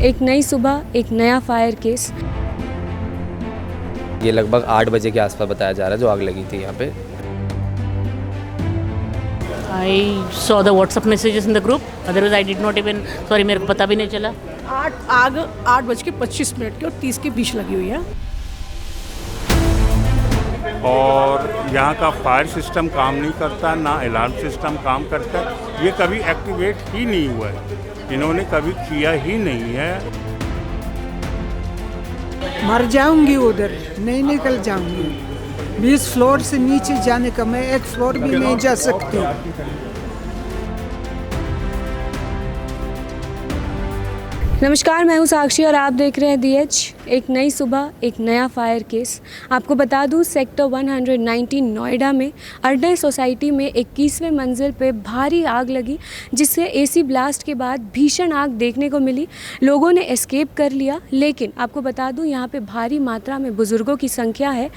एक नई सुबह, एक नया फायर केस। ये लगभग 8 बजे के आसपास बताया जा रहा है जो आग लगी थी यहाँ पे। I saw the WhatsApp messages in the group. Otherwise, I did not even. Sorry, मेरे को पता भी नहीं चला। आग 8:25 की और 30 के बीच लगी हुई है। और यहाँ का फायर सिस्टम काम नहीं करता, ना अलार्म सिस्टम काम करता है। ये कभी एक्टिवेट ही नहीं हुआ है, इन्होंने कभी किया ही नहीं है। मर जाऊंगी उधर, नहीं निकल जाऊंगी। 20 फ्लोर से नीचे जाने का, मैं 1 फ्लोर भी नहीं जा सकती। नमस्कार, मैं हूं साक्षी और आप देख रहे हैं DH। एक नई सुबह, एक नया फायर केस। आपको बता दूं, सेक्टर 119 नोएडा में अरडे सोसाइटी में 21वें मंजिल पे भारी आग लगी, जिससे AC ब्लास्ट के बाद भीषण आग देखने को मिली। लोगों ने एस्केप कर लिया, लेकिन आपको बता दूं यहाँ पे भारी मात्रा में बुज़ुर्गों की संख्या है।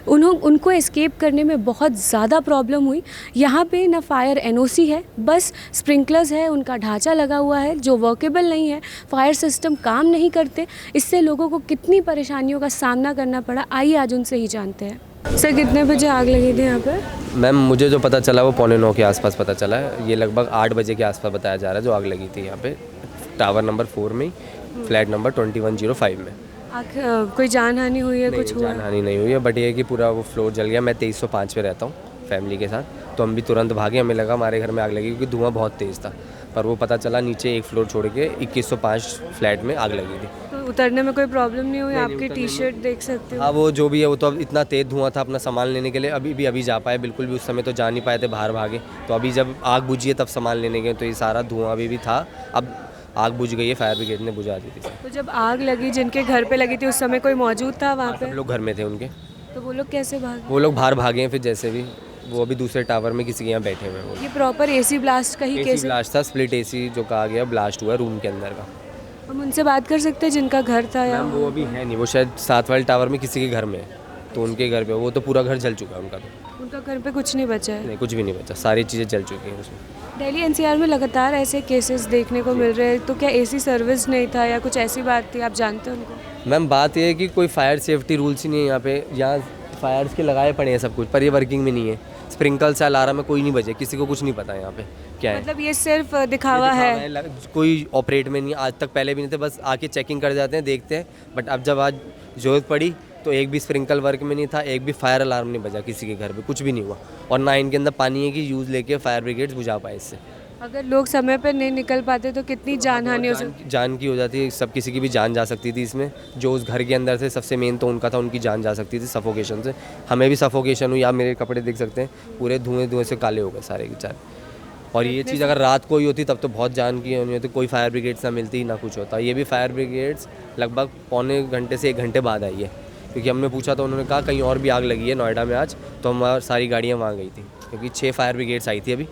उनको एस्केप करने में बहुत ज़्यादा प्रॉब्लम हुई। यहाँ पे ना फायर NOC है, बस स्प्रिंकलर्स है, उनका ढांचा लगा हुआ है जो वर्केबल नहीं है। फायर सिस्टम काम नहीं करते, इससे लोगों को कितनी परेशानियों का सामना करना पड़ा, आइए आज उनसे ही जानते हैं। सर, कितने बजे आग लगी थी यहाँ पर? मैम, मुझे जो पता चला वो 8:45 के आसपास पता चला है। ये लगभग 8 बजे के आसपास बताया जा रहा है जो आग लगी थी यहाँ पे टावर नंबर 4 में, फ्लैट नंबर 2105 में। कोई जान हानि हुई है? कुछ हुआ? जान हानि नहीं हुई है, बट ये है कि पूरा वो फ्लोर जल गया। मैं 2305 पे रहता हूँ फैमिली के साथ, तो हम भी तुरंत भागे। हमें लगा हमारे घर में आग लगी क्योंकि धुआं बहुत तेज़ था, पर वो पता चला नीचे एक फ्लोर छोड़ के 2105 फ्लैट में आग लगी थी। तो उतरने में कोई प्रॉब्लम नहीं हुई? आपकी टी-शर्ट देख सकते हो। हाँ, वो जो भी है वो तो अब इतना तेज़ धुआं था, अपना सामान लेने के लिए अभी जा पाए, बिल्कुल भी उस समय तो जा नहीं पाए थे, बाहर भागे। तो अभी जब आग बुझी है तब सामान लेने गए, तो ये सारा धुआं अभी भी था। अब आग बुझ गई है, फायर ब्रिगेड ने बुझा दी थी। तो जब आग लगी, जिनके घर पे लगी थी, उस समय कोई मौजूद था वहाँ पे? सब लोग घर में थे उनके। तो वो लोग कैसे भागे? वो लोग बाहर भागे हैं, फिर जैसे भी वो अभी दूसरे टावर में किसी के यहाँ बैठे हुए हैं। ये प्रॉपर AC ब्लास्ट का ही केस है? ब्लास्ट था, स्प्लिट AC जो कहा गया ब्लास्ट हुआ रूम के अंदर का। हम उनसे बात कर सकते हैं जिनका घर था? या वो अभी है नहीं, वो शायद 7 वाले टावर में किसी के घर में है, तो उनके घर पे वो तो पूरा घर जल चुका है उनका। तो उनका घर पे कुछ नहीं बचा है? नहीं, कुछ भी नहीं बचा, सारी चीज़ें जल चुकी हैं उसमें। दिल्ली NCR में लगातार ऐसे केसेस देखने को मिल रहे हैं, तो क्या AC सर्विस नहीं था या कुछ ऐसी बात थी? आप जानते हैं उनको? मैम, बात ये है कि कोई फायर सेफ्टी रूल्स ही नहीं है यहाँ पे। यहाँ फायर्स के लगाए पड़े हैं सब कुछ, पर ये वर्किंग में नहीं है। स्प्रिंकल से अलार्म में कोई नहीं बजे, किसी को कुछ नहीं पता यहाँ पे क्या है। मतलब ये सिर्फ दिखावा है? कोई ऑपरेट में नहीं, आज तक पहले भी नहीं थे, बस आके चेकिंग कर जाते हैं, देखते हैं। बट अब जब आज ज़रूरत पड़ी तो एक भी स्प्रिंकल वर्क में नहीं था, एक भी फायर अलार्म नहीं बजा किसी के घर पे, कुछ भी नहीं हुआ। और ना इनके अंदर पानी है कि यूज़ लेके फायर ब्रिगेड्स बुझा पाए इससे। अगर लोग समय पर नहीं निकल पाते तो कितनी जान हानि हो सकती? जान की हो जाती है, सब किसी की भी जान जा सकती थी इसमें। जो उस घर के अंदर थे, सबसे मेन तो उनका था, उनकी जान जा सकती थी सफोकेशन से। हमें भी सफोकेशन हुई, आप मेरे कपड़े देख सकते हैं, पूरे धुएं से काले हो गए सारे के सारे। और ये चीज़ अगर रात को ही होती तब तो बहुत जान की होनी होती, कोई फायर ब्रिगेड्स ना मिलती ना कुछ होता। ये भी फायर ब्रिगेड्स लगभग पौने घंटे से 1 घंटे बाद आई है, क्योंकि हमने पूछा तो उन्होंने कहा कहीं और भी आग लगी है नोएडा में आज, तो हमारी सारी गाड़ियाँ वहाँ गई थी, क्योंकि 6 फायर ब्रिगेड्स आई थी अभी,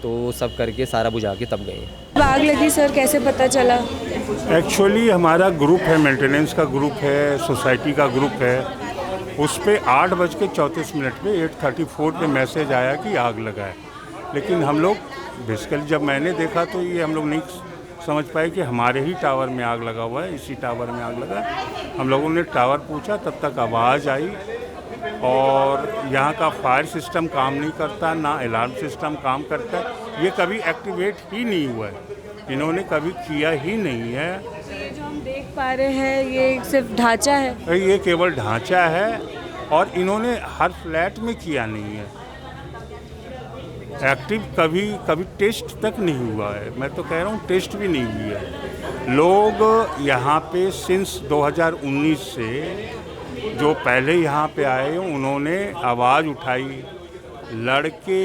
तो सब करके सारा बुझा के तब गए हैं। आग लगी सर, कैसे पता चला? एक्चुअली हमारा ग्रुप है, मेंटेनेंस का ग्रुप है, सोसाइटी का ग्रुप है, उस पर 8:34 पे 8:34 पे मैसेज आया कि आग लगा है। लेकिन हम लोग बेसिकली जब मैंने देखा तो ये हम लोग नहीं समझ पाए कि हमारे ही टावर में आग लगा हुआ है, इसी टावर में आग लगा है। हम लोगों ने टावर पूछा, तब तक आवाज़ आई। और यहाँ का फायर सिस्टम काम नहीं करता, ना अलार्म सिस्टम काम करता है। ये कभी एक्टिवेट ही नहीं हुआ है, इन्होंने कभी किया ही नहीं है। ये जो हम देख पा रहे हैं ये सिर्फ ढांचा है? ये केवल ढांचा है, और इन्होंने हर फ्लैट में किया नहीं है एक्टिव। कभी टेस्ट तक नहीं हुआ है, मैं तो कह रहा हूँ टेस्ट भी नहीं हुई है। लोग यहाँ पे सिंस 2019 से जो पहले यहाँ पे आए उन्होंने आवाज़ उठाई, लड़के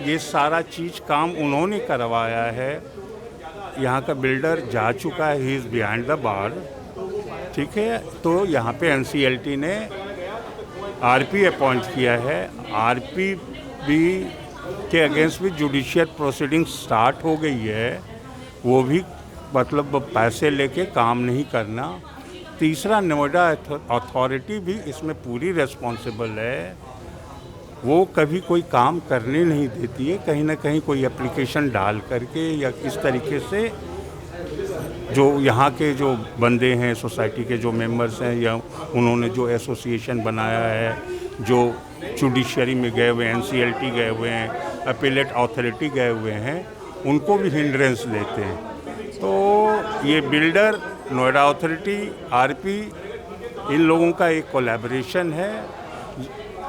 ये सारा चीज़ काम उन्होंने करवाया है। यहाँ का बिल्डर जा चुका है, he is behind the bar, ठीक है। तो यहाँ पे NCLT ने RP अपॉइंट किया है। RP भी के अगेंस्ट भी जुडिशियल प्रोसीडिंग स्टार्ट हो गई है। वो भी मतलब पैसे लेके काम नहीं करना। तीसरा, नोएडा अथॉरिटी भी इसमें पूरी रिस्पॉन्सिबल है। वो कभी कोई काम करने नहीं देती है, कहीं ना कहीं कोई एप्लीकेशन डाल करके या इस तरीके से जो यहाँ के जो बंदे हैं, सोसाइटी के जो मेंबर्स हैं, या उन्होंने जो एसोसिएशन बनाया है, जो जुडिशरी में गए हुए हैं, NCLT गए हुए हैं, अपीलेट अथॉरिटी गए हुए हैं, उनको भी हिंड्रेंस देते हैं। तो ये बिल्डर, नोएडा अथॉरिटी, RP, इन लोगों का एक कोलैबोरेशन है।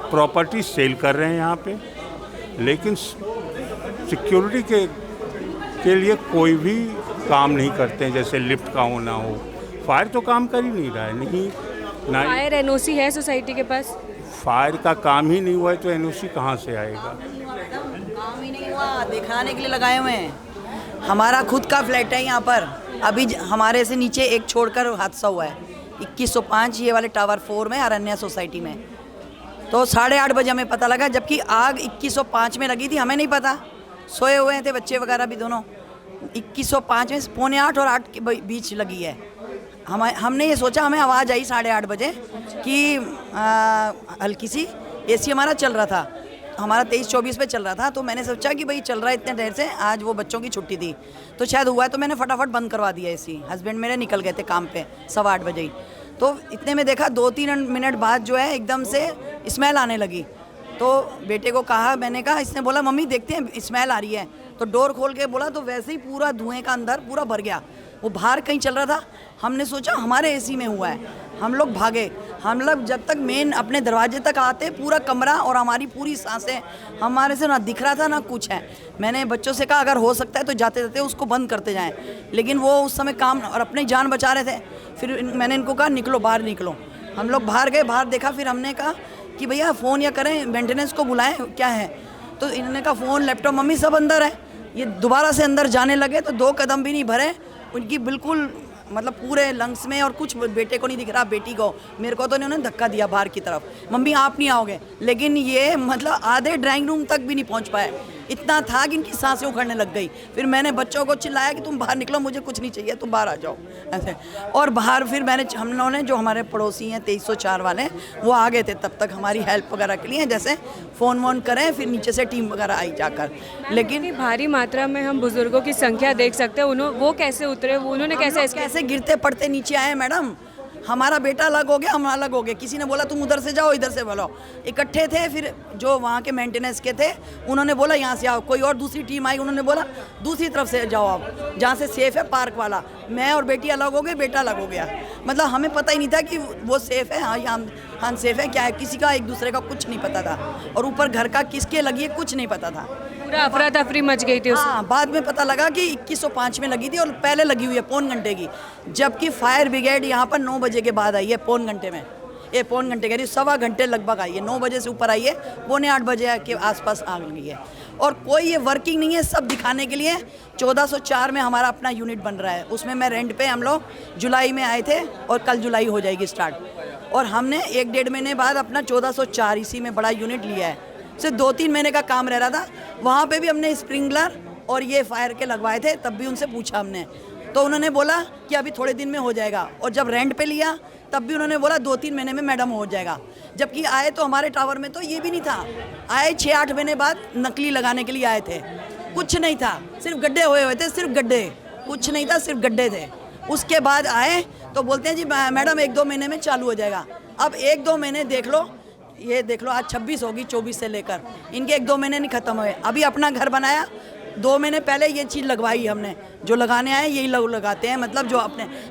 प्रॉपर्टी सेल कर रहे हैं यहाँ पे, लेकिन सिक्योरिटी के लिए कोई भी काम नहीं करते हैं, जैसे लिफ्ट का होना हो। फायर तो काम कर ही नहीं रहा है, नहीं ना। फायर NOC है सोसाइटी के पास? फायर का काम ही नहीं हुआ है तो NOC कहाँ से आएगा? काम ही नहीं हुआ, दिखाने के लिए लगाए हुए हैं। हमारा खुद का फ्लैट है यहाँ पर, अभी हमारे से नीचे एक छोड़कर हादसा हुआ है 2105 ये वाले टावर 4 में, अरण्या सोसाइटी में। तो 8:30 बजे हमें पता लगा, जबकि आग 2105 में लगी थी, हमें नहीं पता, सोए हुए थे बच्चे वगैरह भी दोनों। 2105 में 7:45 और 8 के बीच लगी है। हमने ये सोचा, हमें आवाज़ आई 8:30 बजे कि हल्की सी AC हमारा चल रहा था, हमारा 23-24 पे चल रहा था। तो मैंने सोचा कि भाई चल रहा है इतने देर से, आज वो बच्चों की छुट्टी थी तो शायद हुआ है, तो मैंने फटाफट बंद करवा दिया AC। हस्बैंड मेरे निकल गए थे काम पे 8:15 बजे ही। तो इतने में देखा 2-3 मिनट बाद जो है एकदम से स्मेल आने लगी। तो बेटे को कहा, मैंने कहा, इसने बोला मम्मी देखते हैं स्मेल आ रही है। तो डोर खोल के बोला तो वैसे ही पूरा धुएं का अंदर पूरा भर गया। वो बाहर कहीं चल रहा था, हमने सोचा हमारे AC में हुआ है। हम लोग भागे, हम लोग जब तक मेन अपने दरवाजे तक आते, पूरा कमरा और हमारी पूरी सांसें हमारे से ना दिख रहा था ना कुछ है। मैंने बच्चों से कहा अगर हो सकता है तो जाते जाते उसको बंद करते जाएं, लेकिन वो उस समय काम और अपनी जान बचा रहे थे। फिर मैंने इनको कहा निकलो, बाहर निकलो। हम लोग बाहर गए, बाहर देखा, फिर हमने कहा कि भैया फ़ोन या करें, मेंटेनेंस को बुलाएं, क्या है। तो इन्होंने कहा फ़ोन, लैपटॉप, मम्मी सब अंदर है। ये दोबारा से अंदर जाने लगे तो 2 कदम भी नहीं भरे, उनकी बिल्कुल मतलब पूरे लंग्स में, और कुछ बेटे को नहीं दिख रहा, बेटी को, मेरे को तो इन्होंने धक्का दिया बाहर की तरफ, मम्मी आप नहीं आओगे। लेकिन ये मतलब आधे ड्राइंग रूम तक भी नहीं पहुंच पाए, इतना था कि इनकी सांसें उखड़ने लग गई। फिर मैंने बच्चों को चिल्लाया कि तुम बाहर निकलो, मुझे कुछ नहीं चाहिए, तुम बाहर आ जाओ ऐसे। और बाहर फिर हम लोगों ने, जो हमारे पड़ोसी हैं 2304 वाले, वो आ गए थे तब तक हमारी हेल्प वगैरह के लिए, जैसे फ़ोन वोन करें, फिर नीचे से टीम वगैरह आई जाकर। लेकिन भारी मात्रा में हम बुजुर्गों की संख्या देख सकते हैं, वो कैसे उतरे, उन्होंने कैसे गिरते पड़ते नीचे आए मैडम। हमारा बेटा अलग हो गया, हम अलग हो गए। किसी ने बोला तुम उधर से जाओ, इधर से बोलो, इकट्ठे थे। फिर जो वहाँ के मेंटेनेंस के थे उन्होंने बोला यहाँ से आओ, कोई और दूसरी टीम आई, उन्होंने बोला दूसरी तरफ से जाओ आप, जहाँ से सेफ़ है पार्क वाला। मैं और बेटी अलग हो गए, बेटा अलग हो गया। मतलब हमें पता ही नहीं था कि वो सेफ़ है, हाँ यहाँ सेफ़ है, क्या है, किसी का एक दूसरे का कुछ नहीं पता था। और ऊपर घर का किसके लगी है कुछ नहीं पता था, पूरा अफरा तफरी मच गई थी। हाँ, बाद में पता लगा कि 2105 में लगी थी और पहले लगी हुई है 1.25 घंटे की, जबकि फायर ब्रिगेड यहाँ पर 9 बजे के बाद आई है, 1.25 घंटे में, 1.25 घंटे कह रही, 1.25 घंटे लगभग आई है, 9 बजे से ऊपर आई है, 7:45 बजे के आसपास आग लगी है। और कोई ये वर्किंग नहीं है, सब दिखाने के लिए। 1404 में हमारा अपना यूनिट बन रहा है, उसमें मैं रेंट पे, हम लोग जुलाई में आए थे और कल जुलाई हो जाएगी स्टार्ट। और हमने 1-1.5 महीने बाद अपना 1404 इसी में बड़ा यूनिट लिया है। सिर्फ 2-3 महीने का काम रह रहा था, वहाँ पे भी हमने स्प्रिंकलर और ये फायर के लगवाए थे। तब भी उनसे पूछा हमने, तो उन्होंने बोला कि अभी थोड़े दिन में हो जाएगा। और जब रेंट पे लिया तब भी उन्होंने बोला 2-3 महीने में मैडम हो जाएगा। जबकि आए तो हमारे टावर में तो ये भी नहीं था, आए 6-8 महीने बाद नकली लगाने के लिए आए थे, कुछ नहीं था, सिर्फ गड्ढे हुए थे, सिर्फ गड्ढे, कुछ नहीं था, सिर्फ गड्ढे थे। उसके बाद आए तो बोलते हैं जी मैडम 1-2 महीने में चालू हो जाएगा। अब 1-2 महीने देख लो, ये देख लो आज 26 होगी, 24 से लेकर इनके 1-2 महीने नहीं ख़त्म हुए। अभी अपना घर बनाया, 2 महीने पहले ये चीज़ लगवाई हमने, जो लगाने आए यही लोग लगाते हैं, मतलब जो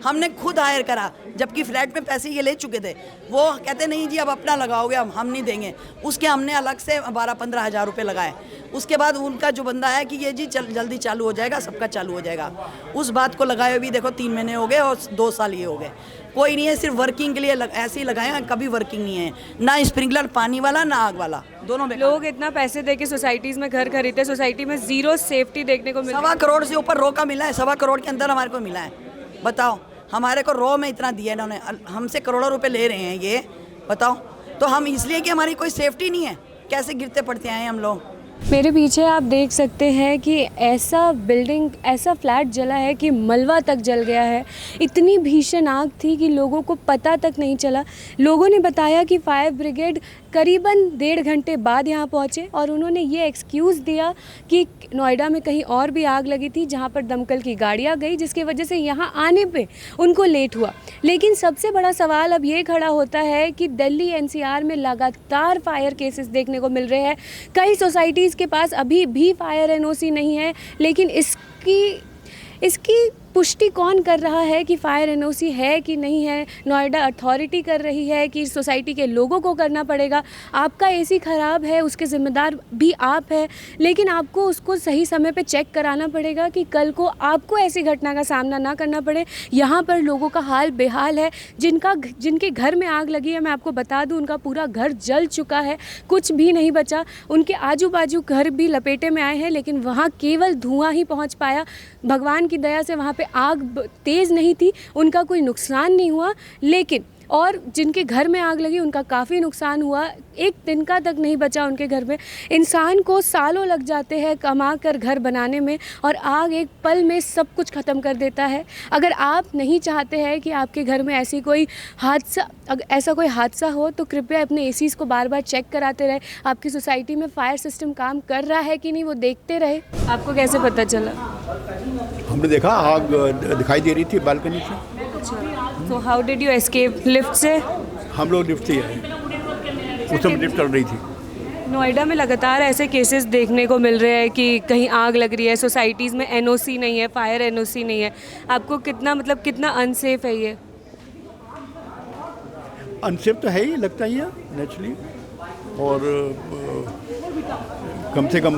हमने खुद हायर करा, जबकि फ्लैट में पैसे ये ले चुके थे। वो कहते नहीं जी अब अपना लगाओगे, हम नहीं देंगे। उसके हमने अलग से 12-15 हज़ार रुपये लगाए। उसके बाद उनका जो बंदा है कि ये जी जल्दी चालू हो जाएगा, सबका चालू हो जाएगा, उस बात को लगाए भी देखो 3 महीने हो गए और 2 साल ये हो गए। कोई नहीं है, सिर्फ वर्किंग के लिए ऐसे ही लगाए हैं, कभी वर्किंग नहीं है, ना स्प्रिंकलर पानी वाला ना आग वाला, दोनों में। लोग इतना पैसे दे के सोसाइटीज़ में घर खरीदते, सोसाइटी में ज़ीरो सेफ्टी देखने को मिला। 1.25 करोड़ से ऊपर रो का मिला है, 1.25 करोड़ के अंदर हमारे को मिला है। बताओ, हमारे को रो में इतना दिया इन्होंने, हमसे करोड़ों रुपए ले रहे हैं ये, बताओ। तो हम इसलिए कि हमारी कोई सेफ्टी नहीं है, कैसे गिरते पड़ते आए हम लोग, मेरे पीछे आप देख सकते हैं कि ऐसा बिल्डिंग, ऐसा फ्लैट जला है कि मलबा तक जल गया है। इतनी भीषण आग थी कि लोगों को पता तक नहीं चला। लोगों ने बताया कि फायर ब्रिगेड करीबन 1.5 घंटे बाद यहाँ पहुँचे और उन्होंने ये एक्सक्यूज़ दिया कि नोएडा में कहीं और भी आग लगी थी जहाँ पर दमकल की गाड़ियाँ गई, जिसकी वजह से यहाँ आने पे उनको लेट हुआ। लेकिन सबसे बड़ा सवाल अब ये खड़ा होता है कि दिल्ली एनसीआर में लगातार फायर केसेस देखने को मिल रहे हैं। कई सोसाइटीज़ के पास अभी भी फायर एनओसी नहीं है, लेकिन इसकी पुष्टि कौन कर रहा है कि फायर एनओसी है कि नहीं है? नोएडा अथॉरिटी कर रही है कि सोसाइटी के लोगों को करना पड़ेगा? आपका एसी ख़राब है, उसके ज़िम्मेदार भी आप है, लेकिन आपको उसको सही समय पे चेक कराना पड़ेगा कि कल को आपको ऐसी घटना का सामना ना करना पड़े। यहाँ पर लोगों का हाल बेहाल है। जिनके घर में आग लगी है, मैं आपको बता दूँ, उनका पूरा घर जल चुका है, कुछ भी नहीं बचा। उनके आजू बाजू घर भी लपेटे में आए हैं, लेकिन वहाँ केवल धुआं ही पहुँच पाया। भगवान की दया से वहाँ पे आग तेज़ नहीं थी, उनका कोई नुकसान नहीं हुआ। लेकिन और जिनके घर में आग लगी उनका काफ़ी नुकसान हुआ। एक तिनका तक नहीं बचा उनके घर में। इंसान को सालों लग जाते हैं कमा कर घर बनाने में, और आग एक पल में सब कुछ ख़त्म कर देता है। अगर आप नहीं चाहते हैं कि आपके घर में ऐसा कोई हादसा हो, तो कृपया अपने एसीज़ को बार बार चेक कराते रहे। आपकी सोसाइटी में फायर सिस्टम काम कर रहा है कि नहीं, वो देखते रहे। आपको कैसे पता चला? हमने देखा आग दिखाई दे रही थी बालकनी से। तो how did you escape? Lift से? हम लोग लिफ्ट से आए, उस समय लिफ्ट चल रही थी। नोएडा में लगातार ऐसे केसेस देखने को मिल रहे हैं कि कहीं आग लग रही है, सोसाइटीज़ में एनओसी नहीं है, फायर एनओसी नहीं है। आपको कितना अनसेफ है ये? अनसेफ तो है ही, लगता ही है नेचुरली। और कम से कम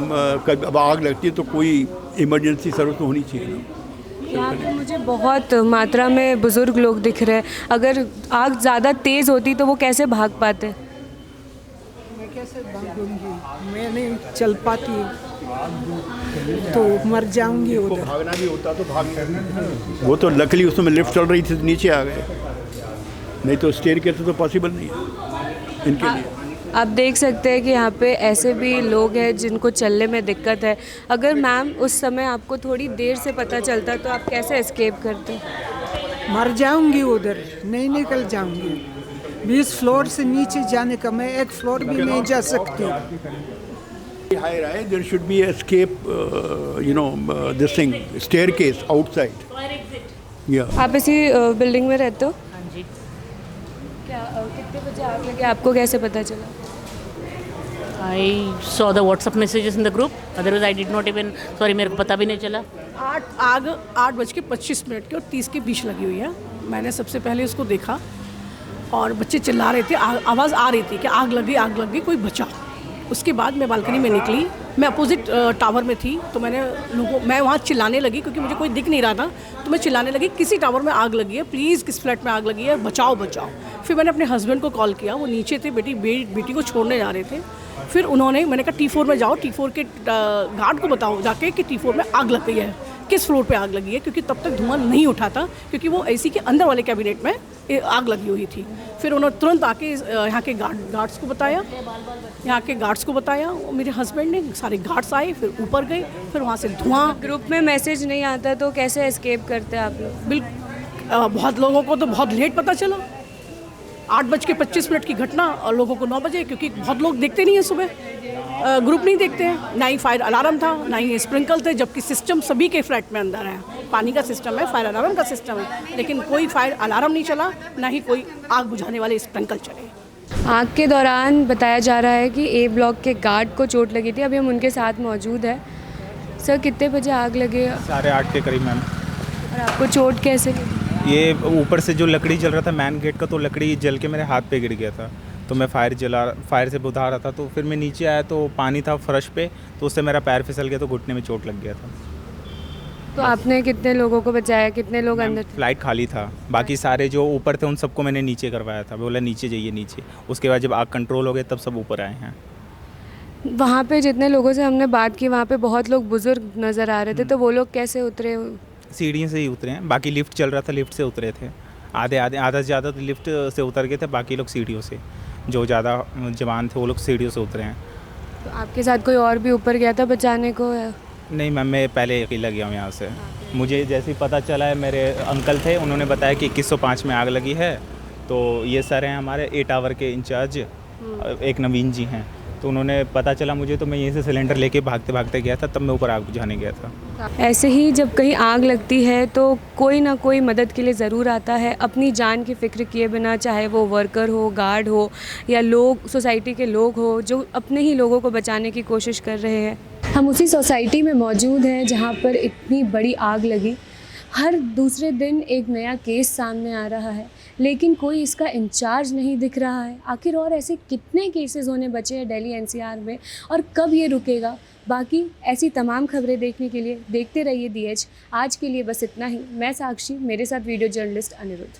अब आग लगती है तो कोई इमरजेंसी सर्विस तो होनी चाहिए ना। यहाँ पे मुझे बहुत मात्रा में बुज़ुर्ग लोग दिख रहे हैं। अगर आग ज़्यादा तेज़ होती तो वो कैसे भाग पाते? मैं कैसे भागूंगी? मैं नहीं चल पाती तो मर जाऊंगी उधर। भागना भी होता तो भाग, वो तो लकली उसमें लिफ्ट चल रही थी तो नीचे आ गए, नहीं तो स्टेयर के तो पॉसिबल नहीं है इनके लिए। आप देख सकते हैं कि यहाँ पे ऐसे भी लोग हैं जिनको चलने में दिक्कत है। अगर मैम उस समय आपको थोड़ी देर से पता चलता तो आप कैसे एस्केप करते? मर जाऊंगी उधर, नहीं निकल जाऊंगी। 20 फ्लोर से नीचे जाने का, मैं एक फ्लोर भी नहीं जा सकती। Higher high, there should be escape, this thing, staircase outside. Yeah. आप इसी बिल्डिंग में रहते हो? हाँ जी। क्या कितने बजे आग लगे, आपको कैसे पता चला? I saw the WhatsApp messages in the group. Otherwise, I did not even. Sorry, मेरे को पता भी नहीं चला। आग 8:25 की और 30 के बीच लगी हुई है। मैंने सबसे पहले उसको देखा और बच्चे चिल्ला रहे थे, आवाज़ आ रही थी कि आग लग गई, कोई बचा। उसके बाद मैं बालकनी में निकली, मैं अपोजिट टावर में थी, तो मैं वहाँ चिल्लाने लगी क्योंकि मुझे कोई दिख नहीं रहा था। तो मैं चिल्लाने लगी, किसी टावर में आग लगी है, प्लीज़ किस फ्लैट में आग लगी है, बचाओ। फिर मैंने अपने हस्बैंड को कॉल किया, वो नीचे थे, बेटी को छोड़ने जा रहे थे। फिर मैंने कहा T4 में जाओ, T4 के गार्ड को बताओ जाके कि T4 में आग लग गई है, किस फ्लोर पे आग लगी है, क्योंकि तब तक धुआं नहीं उठा था, क्योंकि वो एसी के अंदर वाले कैबिनेट में आग लगी हुई थी। फिर उन्होंने तुरंत आके यहाँ के गार्ड्स को बताया। मेरे हस्बैंड ने, सारे गार्ड्स आए, फिर ऊपर गए, फिर वहाँ से धुआं। ग्रुप में मैसेज नहीं आता तो कैसे एस्केप करते हैं आप लोग? बिल्कुल, बहुत लोगों को तो बहुत लेट पता चला। 8:25 की घटना और लोगों को 9 बजे, क्योंकि बहुत लोग देखते नहीं हैं सुबह, ग्रुप नहीं देखते हैं। ना ही फायर अलार्म था, ना ही स्प्रिंकल थे, जबकि सिस्टम सभी के फ्लैट में अंदर है। पानी का सिस्टम है, फायर अलार्म का सिस्टम है, लेकिन कोई फायर अलार्म नहीं चला, ना ही कोई आग बुझाने वाले स्प्रिंकल चले। आग के दौरान बताया जा रहा है कि A ब्लॉक के गार्ड को चोट लगी थी। अभी हम उनके साथ मौजूद है। सर, कितने बजे आग लगे? 8:30 के करीब मैम। और आपको चोट कैसे लगी? ये ऊपर से जो लकड़ी जल रहा था मैन गेट का, तो लकड़ी जल के मेरे हाथ पे गिर गया था। तो मैं फायर से बुझा रहा था, तो फिर मैं नीचे आया तो पानी था फर्श पे, तो उससे मेरा पैर फिसल गया, तो घुटने में चोट लग गया था। तो आपने कितने लोगों को बचाया? कितने लोग अंदर थे? फ्लाइट खाली था, बाकी सारे जो ऊपर थे उन सबको मैंने नीचे करवाया था। बोला नीचे जाइए नीचे। उसके बाद जब आग कंट्रोल हो गया तब सब ऊपर आए हैं। वहाँ पे जितने लोगों से हमने बात की, वहाँ पे बहुत लोग बुजुर्ग नज़र आ रहे थे, तो वो लोग कैसे उतरे? सीढ़ियों से ही उतरे हैं, बाकी लिफ्ट चल रहा था, लिफ्ट से उतरे थे। आधा से ज़्यादा तो लिफ्ट से उतर गए थे, बाकी लोग सीढ़ियों से, जो ज़्यादा जवान थे वो लोग सीढ़ियों से उतरे हैं। तो आपके साथ कोई और भी ऊपर गया था बचाने को या? नहीं मैम, मैं पहले अकेला गया हूँ यहाँ से। मुझे जैसे ही पता चला है, मेरे अंकल थे, उन्होंने बताया कि 2105 में आग लगी है। तो ये सर हैं हमारे ए टावर के इंचार्ज, एक नवीन जी हैं, तो उन्होंने पता चला मुझे, तो मैं यहीं से सिलेंडर लेके भागते भागते गया था, तब मैं ऊपर आग बुझाने गया था। ऐसे ही जब कहीं आग लगती है तो कोई ना कोई मदद के लिए ज़रूर आता है, अपनी जान की फ़िक्र किए बिना, चाहे वो वर्कर हो, गार्ड हो या लोग सोसाइटी के लोग हो जो अपने ही लोगों को बचाने की कोशिश कर रहे हैं। हम उसी सोसाइटी में मौजूद हैं जहाँ पर इतनी बड़ी आग लगी। हर दूसरे दिन एक नया केस सामने आ रहा है, लेकिन कोई इसका इंचार्ज नहीं दिख रहा है। आखिर और ऐसे कितने केसेस होने बचे हैं दिल्ली एनसीआर में, और कब ये रुकेगा? बाकी ऐसी तमाम खबरें देखने के लिए देखते रहिए DH। आज के लिए बस इतना ही। मैं साक्षी, मेरे साथ वीडियो जर्नलिस्ट अनिरुद्ध।